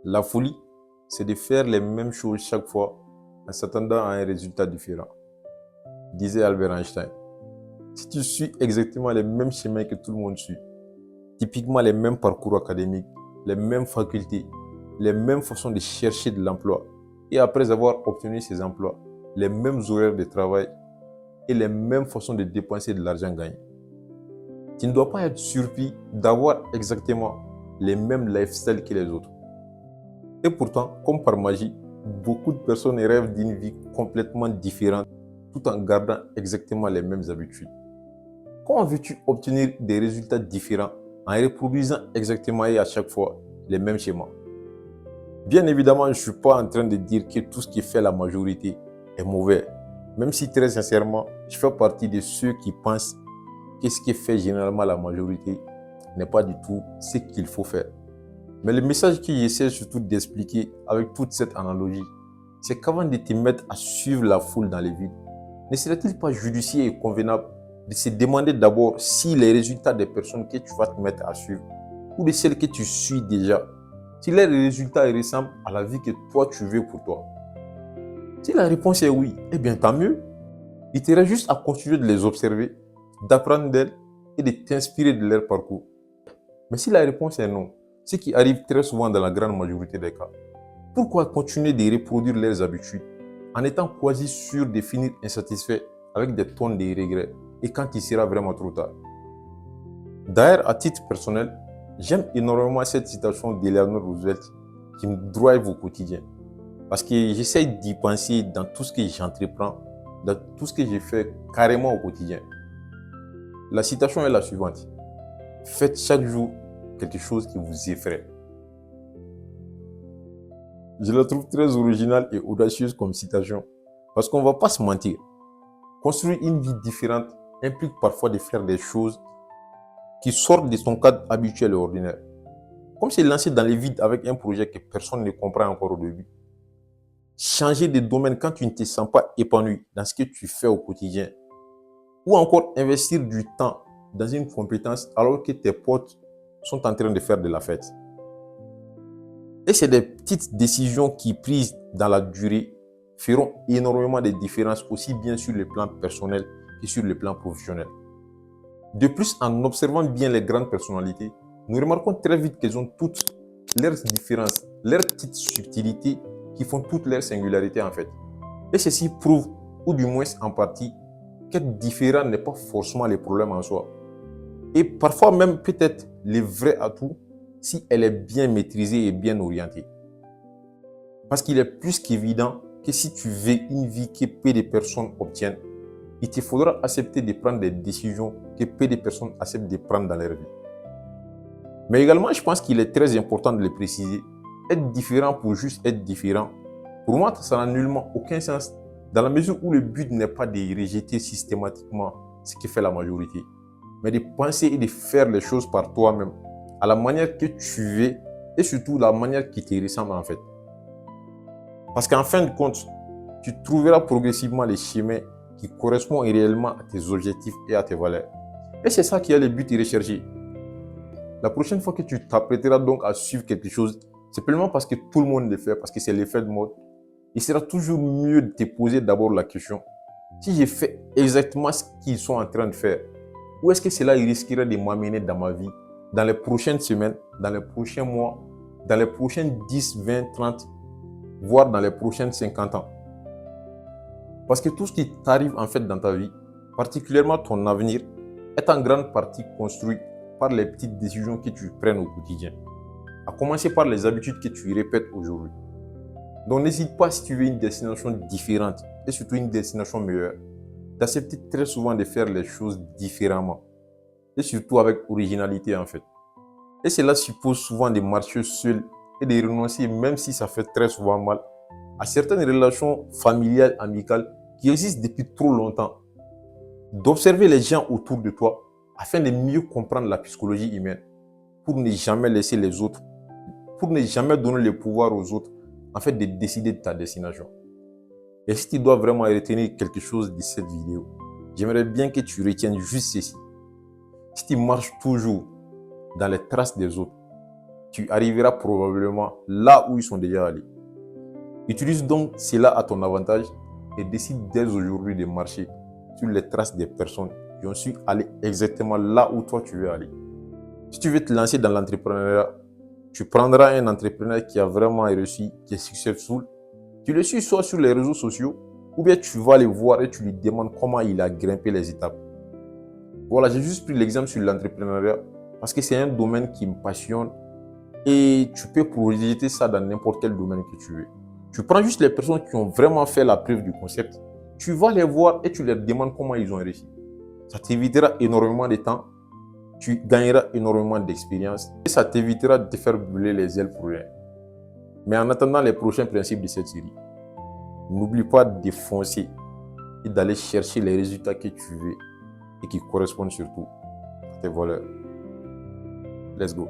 La folie, c'est de faire les mêmes choses chaque fois en s'attendant à un résultat différent, disait Albert Einstein. Si tu suis exactement les mêmes chemins que tout le monde suit, typiquement les mêmes parcours académiques, les mêmes facultés, les mêmes façons de chercher de l'emploi, et après avoir obtenu ces emplois, les mêmes horaires de travail et les mêmes façons de dépenser de l'argent gagné, tu ne dois pas être surpris d'avoir exactement les mêmes lifestyles que les autres. Et pourtant, comme par magie, beaucoup de personnes rêvent d'une vie complètement différente tout en gardant exactement les mêmes habitudes. Comment veux-tu obtenir des résultats différents en reproduisant exactement et à chaque fois les mêmes schémas? Bien évidemment, je ne suis pas en train de dire que tout ce qui fait la majorité est mauvais. Même si très sincèrement, je fais partie de ceux qui pensent que ce qui fait généralement la majorité n'est pas du tout ce qu'il faut faire. Mais le message que j'essaie surtout d'expliquer avec toute cette analogie, c'est qu'avant de te mettre à suivre la foule dans les villes, ne serait-il pas judicieux et convenable de se demander d'abord si les résultats des personnes que tu vas te mettre à suivre ou de celles que tu suis déjà, si les résultats ressemblent à la vie que toi tu veux pour toi? Si la réponse est oui, eh bien tant mieux. Il te reste juste à continuer de les observer, d'apprendre d'elles et de t'inspirer de leur parcours. Mais si la réponse est non, ce qui arrive très souvent dans la grande majorité des cas, pourquoi continuer de reproduire leurs habitudes en étant quasi sûr de finir insatisfait avec des tonnes de regrets et quand il sera vraiment trop tard? D'ailleurs, à titre personnel, j'aime énormément cette citation d'Eleanor Roosevelt qui me drive au quotidien. Parce que j'essaie d'y penser dans tout ce que j'entreprends, dans tout ce que je fais carrément au quotidien. La citation est la suivante. Faites chaque jour quelque chose qui vous effraie. Je la trouve très originale et audacieuse comme citation. Parce qu'on ne va pas se mentir. Construire une vie différente implique parfois de faire des choses qui sortent de son cadre habituel et ordinaire. Comme se lancer dans les vides avec un projet que personne ne comprend encore au début. Changer de domaine quand tu ne te sens pas épanoui dans ce que tu fais au quotidien. Ou encore investir du temps dans une compétence alors que tes potes sont en train de faire de la fête. Et c'est des petites décisions qui, prises dans la durée, feront énormément de différences aussi bien sur le plan personnel que sur le plan professionnel. De plus, en observant bien les grandes personnalités, nous remarquons très vite qu'elles ont toutes leurs différences, leurs petites subtilités qui font toute leur singularité en fait. Et ceci prouve, ou du moins en partie, qu'être différent n'est pas forcément le problème en soi. Et parfois même peut-être le vrai atout si elle est bien maîtrisée et bien orientée. Parce qu'il est plus qu'évident que si tu veux une vie que peu de personnes obtiennent, il te faudra accepter de prendre des décisions que peu de personnes acceptent de prendre dans leur vie. Mais également, je pense qu'il est très important de le préciser. Être différent pour juste être différent, pour moi, ça n'a nullement aucun sens dans la mesure où le but n'est pas de rejeter systématiquement ce que fait la majorité, mais de penser et de faire les choses par toi-même, à la manière que tu veux et surtout la manière qui te ressemble en fait. Parce qu'en fin de compte, tu trouveras progressivement les chemins qui correspondent réellement à tes objectifs et à tes valeurs. Et c'est ça qui est le but recherché. La prochaine fois que tu t'apprêteras donc à suivre quelque chose, simplement parce que tout le monde le fait, parce que c'est l'effet de mode, il sera toujours mieux de te poser d'abord la question, si je fais exactement ce qu'ils sont en train de faire, où est-ce que cela risquerait de m'amener dans ma vie, dans les prochaines semaines, dans les prochains mois, dans les prochaines 10, 20, 30, voire dans les prochaines 50 ans. Parce que tout ce qui t'arrive en fait dans ta vie, particulièrement ton avenir, est en grande partie construit par les petites décisions que tu prends au quotidien. À commencer par les habitudes que tu répètes aujourd'hui. Donc n'hésite pas, si tu veux une destination différente et surtout une destination meilleure, d'accepter très souvent de faire les choses différemment et surtout avec originalité en fait. Et cela suppose souvent de marcher seul et de renoncer, même si ça fait très souvent mal, à certaines relations familiales, amicales qui existent depuis trop longtemps. D'observer les gens autour de toi afin de mieux comprendre la psychologie humaine pour ne jamais laisser les autres, pour ne jamais donner le pouvoir aux autres en fait de décider de ta destination. Et si tu dois vraiment retenir quelque chose de cette vidéo, j'aimerais bien que tu retiennes juste ceci. Si tu marches toujours dans les traces des autres, tu arriveras probablement là où ils sont déjà allés. Utilise donc cela à ton avantage et décide dès aujourd'hui de marcher sur les traces des personnes qui ont su aller exactement là où toi tu veux aller. Si tu veux te lancer dans l'entrepreneuriat, tu prendras un entrepreneur qui a vraiment réussi, qui est successful. Tu le suis soit sur les réseaux sociaux, ou bien tu vas le voir et tu lui demandes comment il a grimpé les étapes. Voilà, j'ai juste pris l'exemple sur l'entrepreneuriat parce que c'est un domaine qui me passionne et tu peux projeter ça dans n'importe quel domaine que tu veux. Tu prends juste les personnes qui ont vraiment fait la preuve du concept, tu vas les voir et tu leur demandes comment ils ont réussi. Ça t'évitera énormément de temps, tu gagneras énormément d'expérience et ça t'évitera de te faire brûler les ailes pour rien. Mais en attendant les prochains principes de cette série, n'oublie pas de foncer et d'aller chercher les résultats que tu veux et qui correspondent surtout à tes valeurs. Let's go.